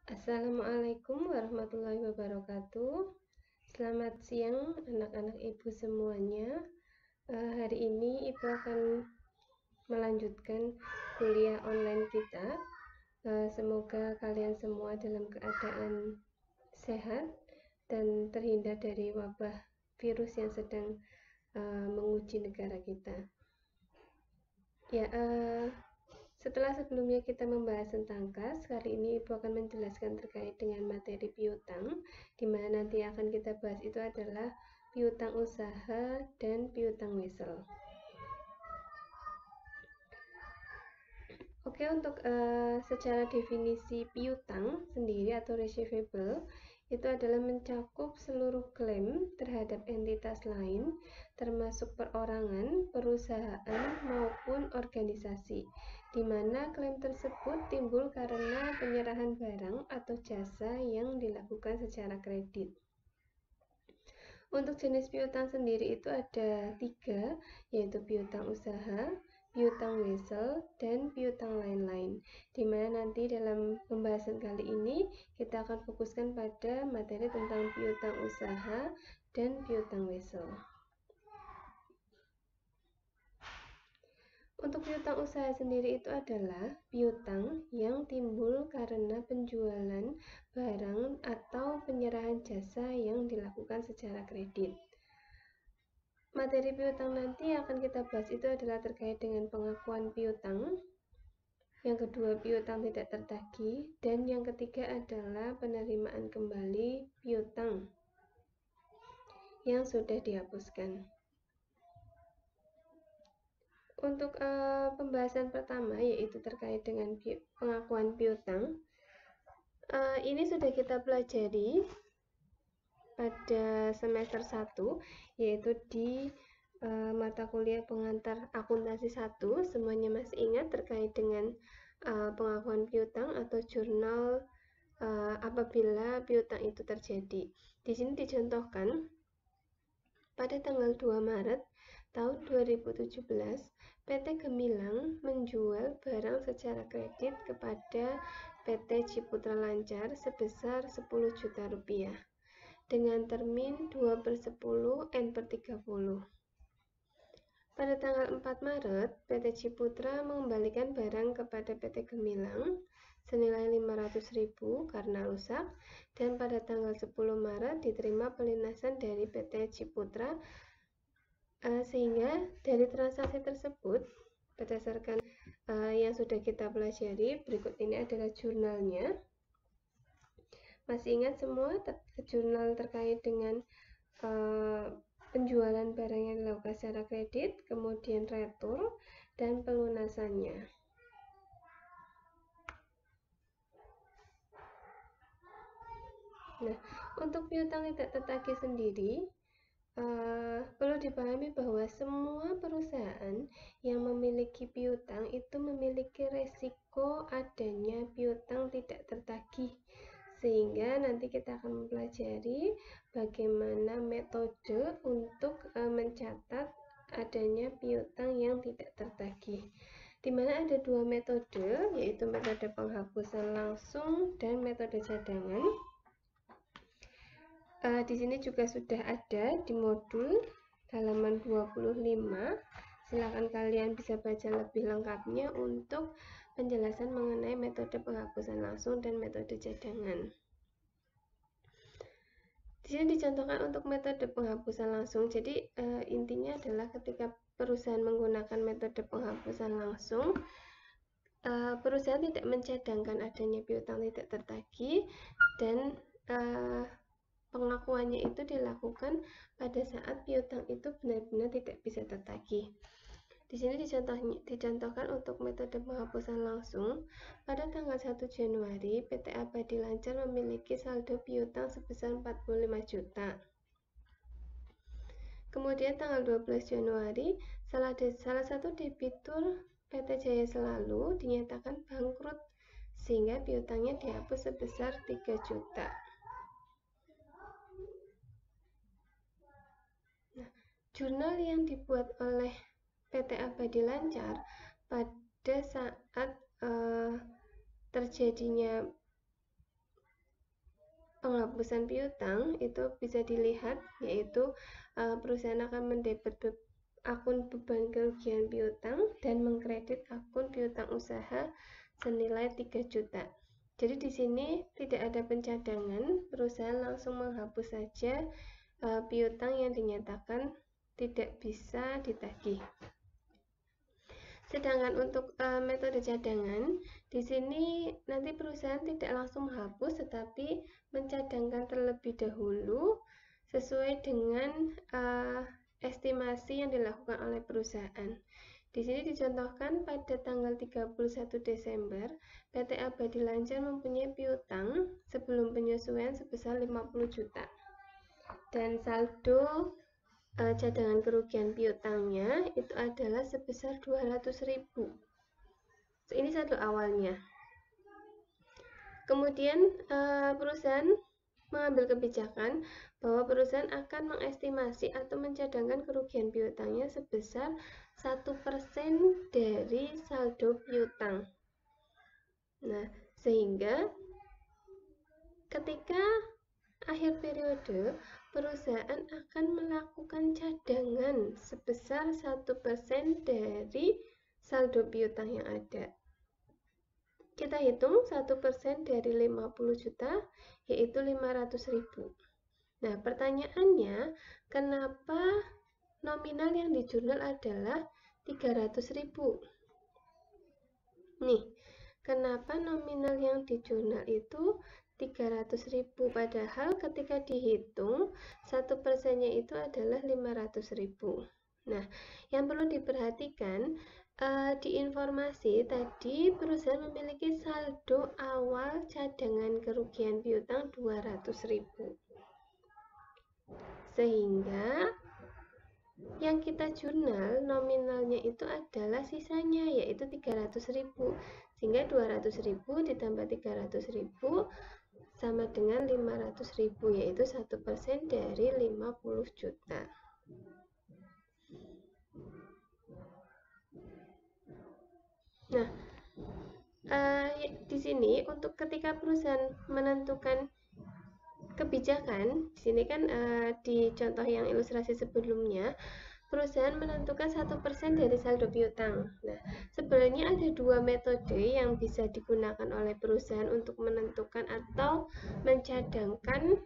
Assalamualaikum warahmatullahi wabarakatuh. Selamat siang anak-anak ibu semuanya. Hari ini ibu akan melanjutkan kuliah online kita. Semoga kalian semua dalam keadaan sehat dan terhindar dari wabah virus yang sedang menguji negara kita. Setelah sebelumnya kita membahas tentang kas, kali ini Ibu akan menjelaskan terkait dengan materi piutang, di mana nanti akan kita bahas itu adalah piutang usaha dan piutang wesel. Oke, untuk secara definisi piutang sendiri atau receivable itu adalah mencakup seluruh klaim terhadap entitas lain, termasuk perorangan, perusahaan, maupun organisasi, di mana klaim tersebut timbul karena penyerahan barang atau jasa yang dilakukan secara kredit. Untuk jenis piutang sendiri itu ada 3, yaitu piutang usaha, piutang wesel, dan piutang lain-lain. Dimana nanti dalam pembahasan kali ini kita akan fokuskan pada materi tentang piutang usaha dan piutang wesel. Untuk piutang usaha sendiri itu adalah piutang yang timbul karena penjualan barang atau penyerahan jasa yang dilakukan secara kredit. Materi piutang nanti yang akan kita bahas itu adalah terkait dengan pengakuan piutang, yang kedua piutang tidak tertagih, dan yang ketiga adalah penerimaan kembali piutang yang sudah dihapuskan. Untuk pembahasan pertama yaitu terkait dengan pengakuan piutang, ini sudah kita pelajari pada semester 1 yaitu di mata kuliah pengantar akuntansi 1. Semuanya masih ingat terkait dengan pengakuan piutang atau jurnal apabila piutang itu terjadi. Di sini dicontohkan pada tanggal 2 Maret tahun 2017, PT Gemilang menjual barang secara kredit kepada PT Ciputra Lancar sebesar 10 juta rupiah dengan termin 2/10 N/30. Pada tanggal 4 Maret, PT Ciputra mengembalikan barang kepada PT Gemilang senilai 500.000 karena rusak, dan pada tanggal 10 Maret diterima pelunasan dari PT Ciputra, sehingga dari transaksi tersebut berdasarkan yang sudah kita pelajari, berikut ini adalah jurnalnya. Masih ingat semua jurnal terkait dengan penjualan barang yang dilakukan secara kredit, kemudian retur, dan pelunasannya. Nah, untuk piutang tidak tertagih sendiri, perlu dipahami bahwa semua perusahaan yang memiliki piutang itu memiliki resiko adanya piutang tidak tertagih, sehingga nanti kita akan mempelajari bagaimana metode untuk mencatat adanya piutang yang tidak tertagih, di mana ada 2 metode, yaitu metode penghapusan langsung dan metode cadangan. Di sini juga sudah ada di modul halaman 25. Silakan kalian bisa baca lebih lengkapnya untuk penjelasan mengenai metode penghapusan langsung dan metode cadangan. Di sini dicontohkan untuk metode penghapusan langsung. Jadi intinya adalah ketika perusahaan menggunakan metode penghapusan langsung, perusahaan tidak mencadangkan adanya piutang tidak tertagih, dan pengakuannya itu dilakukan pada saat piutang itu benar-benar tidak bisa tertagih. Di sini dicontohkan untuk metode penghapusan langsung. Pada tanggal 1 Januari, PT Abadi Lancar memiliki saldo piutang sebesar 45 juta. Kemudian tanggal 12 Januari, salah satu debitur PT Jaya Selalu dinyatakan bangkrut, sehingga piutangnya dihapus sebesar 3 juta. Jurnal yang dibuat oleh PT Abadi Lancar pada saat terjadinya penghapusan piutang itu bisa dilihat, yaitu perusahaan akan mendebet akun beban kerugian piutang dan mengkredit akun piutang usaha senilai 3 juta. Jadi di sini tidak ada pencadangan, perusahaan langsung menghapus saja piutang yang dinyatakan tidak bisa ditagih. Sedangkan untuk metode cadangan, di sini nanti perusahaan tidak langsung menghapus, tetapi mencadangkan terlebih dahulu sesuai dengan estimasi yang dilakukan oleh perusahaan. Di sini dicontohkan pada tanggal 31 Desember, PT Abadi Lancar mempunyai piutang sebelum penyesuaian sebesar 50 juta. Dan saldo cadangan kerugian piutangnya itu adalah sebesar 200.000. Ini saldo awalnya. Kemudian perusahaan mengambil kebijakan bahwa perusahaan akan mengestimasi atau mencadangkan kerugian piutangnya sebesar 1% dari saldo piutang. Nah, sehingga ketika akhir periode, perusahaan akan melakukan cadangan sebesar 1% dari saldo piutang yang ada. Kita hitung 1% dari 50 juta, yaitu 500.000. Nah, pertanyaannya, kenapa nominal yang di jurnal adalah 300.000? Nih, kenapa nominal yang di jurnal itu 300.000, padahal ketika dihitung 1%-nya itu adalah 500.000. Nah, yang perlu diperhatikan di informasi tadi perusahaan memiliki saldo awal cadangan kerugian piutang 200.000. Sehingga yang kita jurnal nominalnya itu adalah sisanya, yaitu 300.000. Sehingga 200.000 ditambah 300.000 sama dengan 500.000, yaitu 1% dari 50 juta. Nah, di sini untuk ketika perusahaan menentukan kebijakan, di sini kan di contoh yang ilustrasi sebelumnya, perusahaan menentukan 1% dari saldo piutang. Nah, sebenarnya ada dua metode yang bisa digunakan oleh perusahaan untuk menentukan atau mencadangkan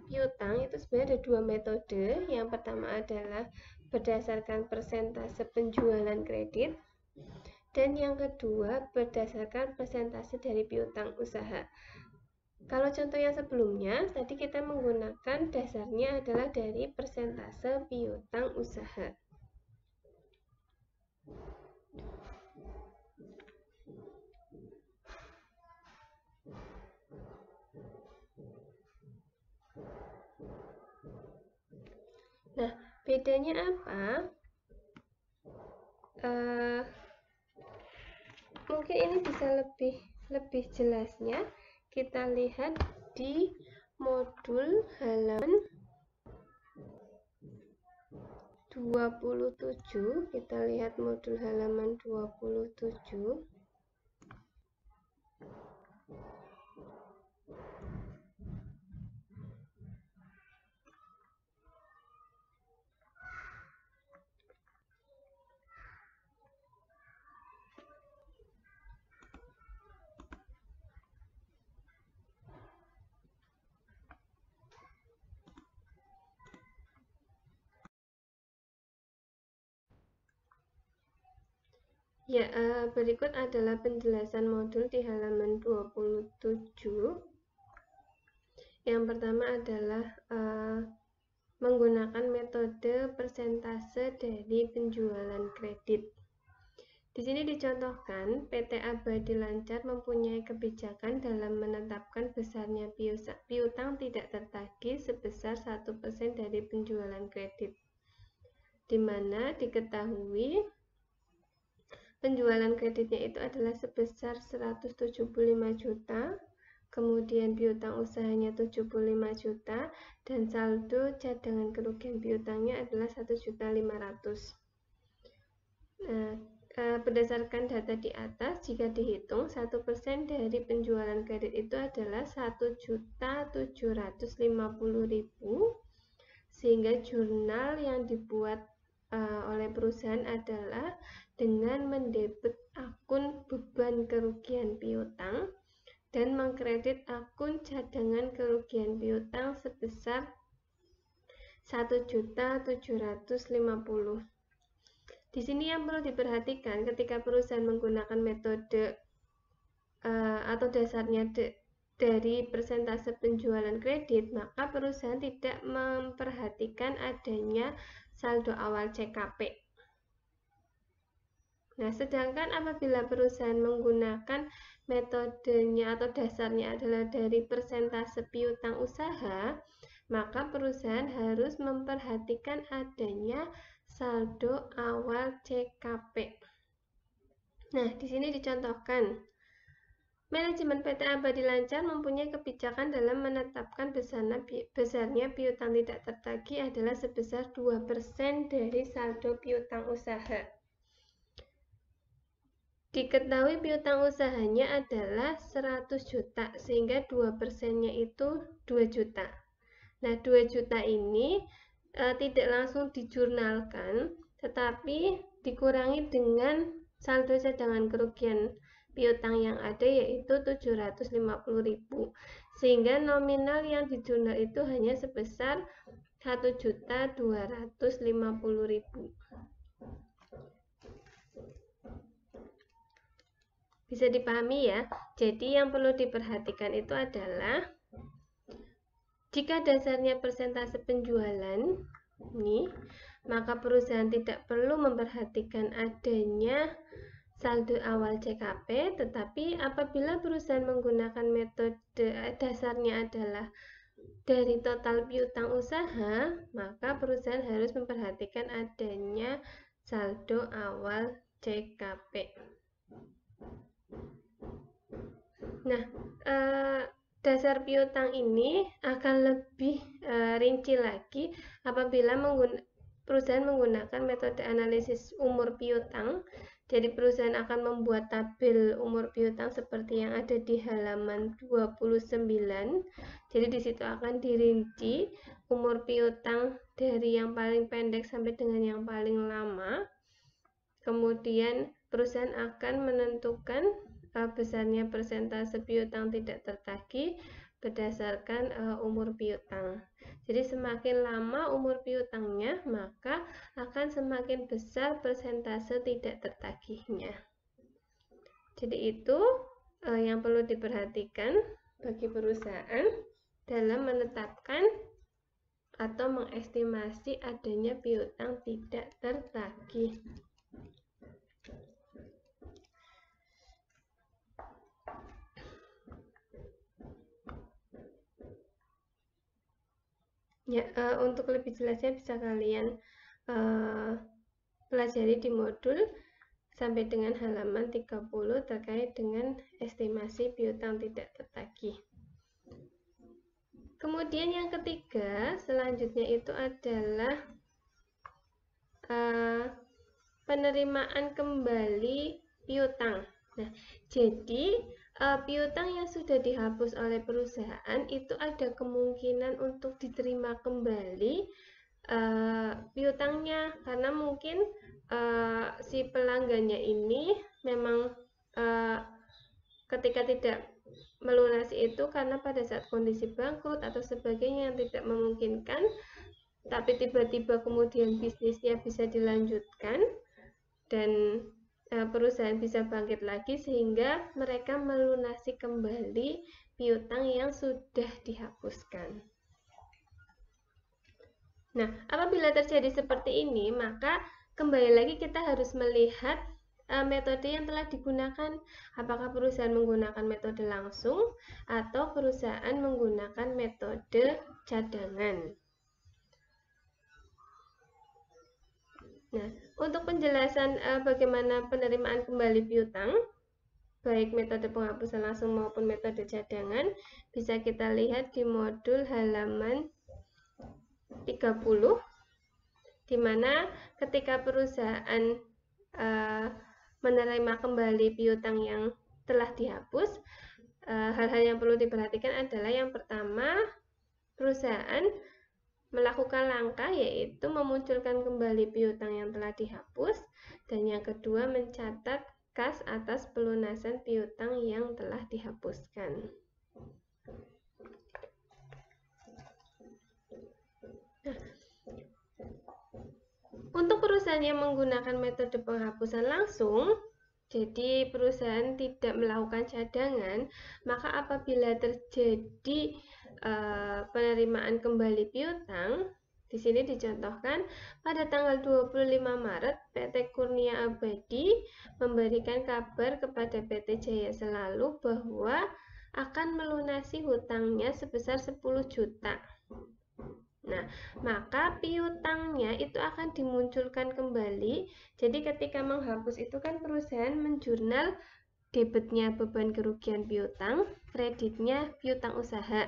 piutang. Itu sebenarnya ada dua metode. Yang pertama adalah berdasarkan persentase penjualan kredit, dan yang kedua berdasarkan persentase dari piutang usaha. Kalau contoh yang sebelumnya, tadi kita menggunakan dasarnya adalah dari persentase piutang usaha. Nah, bedanya apa? Mungkin ini bisa lebih jelasnya kita lihat di modul halaman 27. Kita lihat modul halaman 27. Ya, berikut adalah penjelasan modul di halaman 27. Yang pertama adalah menggunakan metode persentase dari penjualan kredit. Di sini dicontohkan, PT Abadi Lancar mempunyai kebijakan dalam menetapkan besarnya piutang tidak tertagih sebesar 1% dari penjualan kredit, di mana diketahui penjualan kreditnya itu adalah sebesar 175 juta, kemudian piutang usahanya 75 juta, dan saldo cadangan kerugian piutangnya adalah 1.500.000. Nah, berdasarkan data di atas, jika dihitung 1% dari penjualan kredit itu adalah 1.750.000, sehingga jurnal yang dibuat oleh perusahaan adalah dengan mendebit akun beban kerugian piutang dan mengkredit akun cadangan kerugian piutang sebesar 1.750.000. Di sini yang perlu diperhatikan ketika perusahaan menggunakan metode atau dasarnya dari persentase penjualan kredit, maka perusahaan tidak memperhatikan adanya saldo awal CKP. Nah, sedangkan apabila perusahaan menggunakan metodenya atau dasarnya adalah dari persentase piutang usaha, maka perusahaan harus memperhatikan adanya saldo awal CKP. Nah, di sini dicontohkan, manajemen PT Abadi Lancar mempunyai kebijakan dalam menetapkan besarnya piutang tidak tertagih adalah sebesar 2% dari saldo piutang usaha. Diketahui piutang usahanya adalah 100 juta, sehingga 2%-nya itu 2 juta. Nah, 2 juta ini tidak langsung dijurnalkan, tetapi dikurangi dengan saldo cadangan kerugian piutang yang ada, yaitu 750.000, sehingga nominal yang dijurnal itu hanya sebesar 1.250.000. Bisa dipahami ya. Jadi yang perlu diperhatikan itu adalah jika dasarnya persentase penjualan ini, maka perusahaan tidak perlu memperhatikan adanya saldo awal CKP, tetapi apabila perusahaan menggunakan metode dasarnya adalah dari total piutang usaha, maka perusahaan harus memperhatikan adanya saldo awal CKP. Nah, dasar piutang ini akan lebih rinci lagi apabila perusahaan menggunakan metode analisis umur piutang. Jadi perusahaan akan membuat tabel umur piutang seperti yang ada di halaman 29. Jadi di situ akan dirinci umur piutang dari yang paling pendek sampai dengan yang paling lama. Kemudian perusahaan akan menentukan besarnya persentase piutang tidak tertagih berdasarkan umur piutang. Jadi semakin lama umur piutangnya, maka akan semakin besar persentase tidak tertagihnya. Jadi itu yang perlu diperhatikan bagi perusahaan dalam menetapkan atau mengestimasi adanya piutang tidak tertagih. Ya, untuk lebih jelasnya bisa kalian pelajari di modul sampai dengan halaman 30 terkait dengan estimasi piutang tidak tertagih. Kemudian yang ketiga, selanjutnya itu adalah penerimaan kembali piutang. Nah, jadi piutang yang sudah dihapus oleh perusahaan itu ada kemungkinan untuk diterima kembali piutangnya, karena mungkin si pelanggannya ini memang ketika tidak melunasi itu karena pada saat kondisi bangkrut atau sebagainya yang tidak memungkinkan, tapi tiba-tiba kemudian bisnisnya bisa dilanjutkan dan perusahaan bisa bangkit lagi sehingga mereka melunasi kembali piutang yang sudah dihapuskan. Nah, apabila terjadi seperti ini, maka kembali lagi kita harus melihat metode yang telah digunakan. Apakah perusahaan menggunakan metode langsung atau perusahaan menggunakan metode cadangan. Nah, untuk penjelasan bagaimana penerimaan kembali piutang, baik metode penghapusan langsung maupun metode cadangan, bisa kita lihat di modul halaman 30, di mana ketika perusahaan menerima kembali piutang yang telah dihapus, hal-hal yang perlu diperhatikan adalah yang pertama, perusahaan melakukan langkah yaitu memunculkan kembali piutang yang telah dihapus, dan yang kedua mencatat kas atas pelunasan piutang yang telah dihapuskan. Nah, untuk perusahaan yang menggunakan metode penghapusan langsung, jadi perusahaan tidak melakukan cadangan, maka apabila terjadi penerimaan kembali piutang, di sini dicontohkan pada tanggal 25 Maret PT Kurnia Abadi memberikan kabar kepada PT Jaya Selalu bahwa akan melunasi hutangnya sebesar 10 juta. Nah, maka piutangnya itu akan dimunculkan kembali. Jadi ketika menghapus itu kan perusahaan menjurnal debitnya beban kerugian piutang, kreditnya piutang usaha.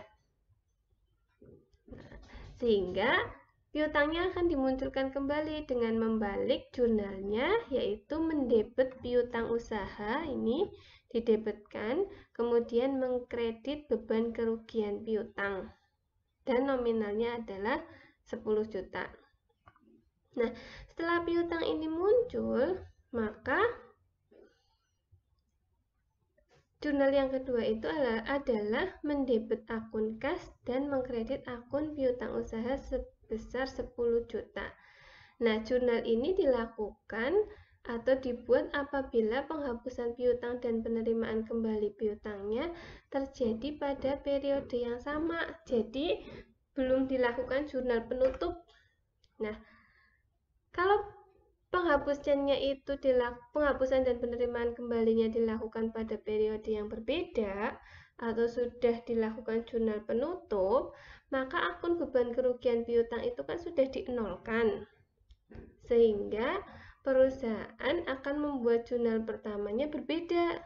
Sehingga piutangnya akan dimunculkan kembali dengan membalik jurnalnya, yaitu mendebet piutang usaha ini didebetkan, kemudian mengkredit beban kerugian piutang. Dan nominalnya adalah 10 juta. Nah, setelah piutang ini muncul, maka jurnal yang kedua itu adalah mendebet akun kas dan mengkredit akun piutang usaha sebesar 10 juta. Nah, jurnal ini dilakukan atau dibuat apabila penghapusan piutang dan penerimaan kembali piutangnya terjadi pada periode yang sama. Jadi, belum dilakukan jurnal penutup. Nah, kalau penghapusan dan penerimaan kembalinya dilakukan pada periode yang berbeda atau sudah dilakukan jurnal penutup, maka akun beban kerugian piutang itu kan sudah dienolkan. Sehingga perusahaan akan membuat jurnal pertamanya berbeda,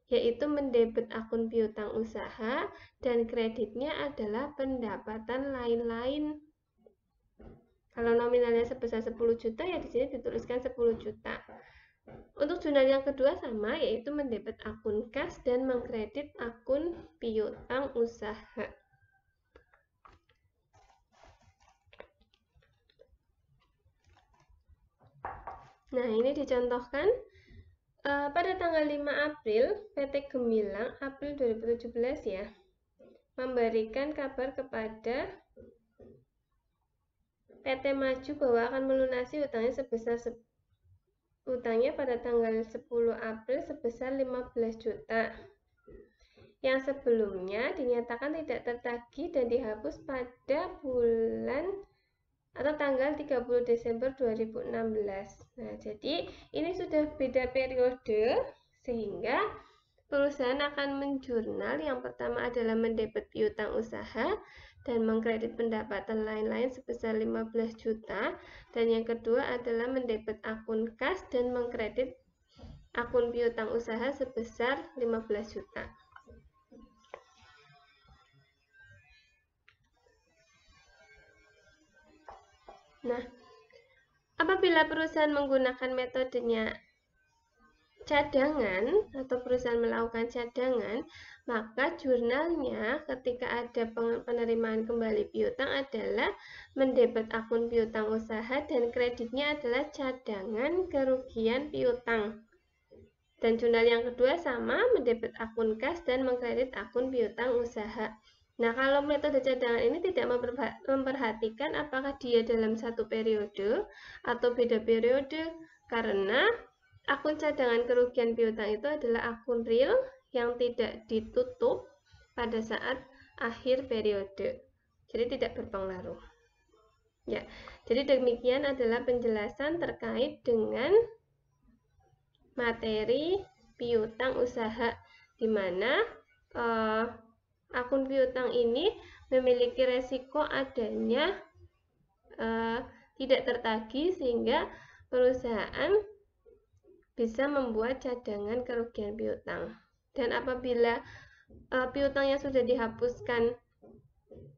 yaitu mendebet akun piutang usaha dan kreditnya adalah pendapatan lain-lain. Kalau nominalnya sebesar 10 juta, ya di sini dituliskan 10 juta. Untuk jurnal yang kedua sama, yaitu mendebet akun kas dan mengkredit akun piutang usaha. Nah, ini dicontohkan pada tanggal 5 April, PT Gemilang, April 2017 ya, memberikan kabar kepada PT Maju bahwa akan melunasi utangnya pada tanggal 10 April sebesar 15 juta. Yang sebelumnya dinyatakan tidak tertagih dan dihapus pada bulan atau tanggal 30 Desember 2016. Nah, jadi ini sudah beda periode, sehingga perusahaan akan menjurnal yang pertama adalah mendebet piutang usaha dan mengkredit pendapatan lain-lain sebesar 15 juta, dan yang kedua adalah mendebet akun kas dan mengkredit akun piutang usaha sebesar 15 juta. Nah, apabila perusahaan menggunakan metodenya cadangan atau perusahaan melakukan cadangan, maka jurnalnya ketika ada penerimaan kembali piutang adalah mendebet akun piutang usaha dan kreditnya adalah cadangan kerugian piutang. Dan jurnal yang kedua sama, mendebet akun kas dan mengkredit akun piutang usaha. Nah, kalau metode cadangan ini tidak memperhatikan apakah dia dalam satu periode atau beda periode, karena akun cadangan kerugian piutang itu adalah akun real yang tidak ditutup pada saat akhir periode. Jadi tidak berpengaruh. Ya, jadi demikian adalah penjelasan terkait dengan materi piutang usaha, di mana akun piutang ini memiliki resiko adanya tidak tertagih, sehingga perusahaan bisa membuat cadangan kerugian piutang. Dan apabila piutang yang sudah dihapuskan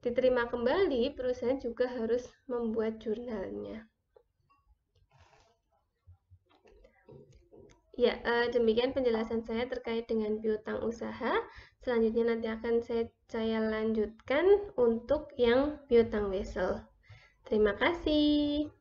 diterima kembali, perusahaan juga harus membuat jurnalnya. Ya, demikian penjelasan saya terkait dengan piutang usaha. Selanjutnya nanti akan saya lanjutkan untuk yang piutang wesel. Terima kasih.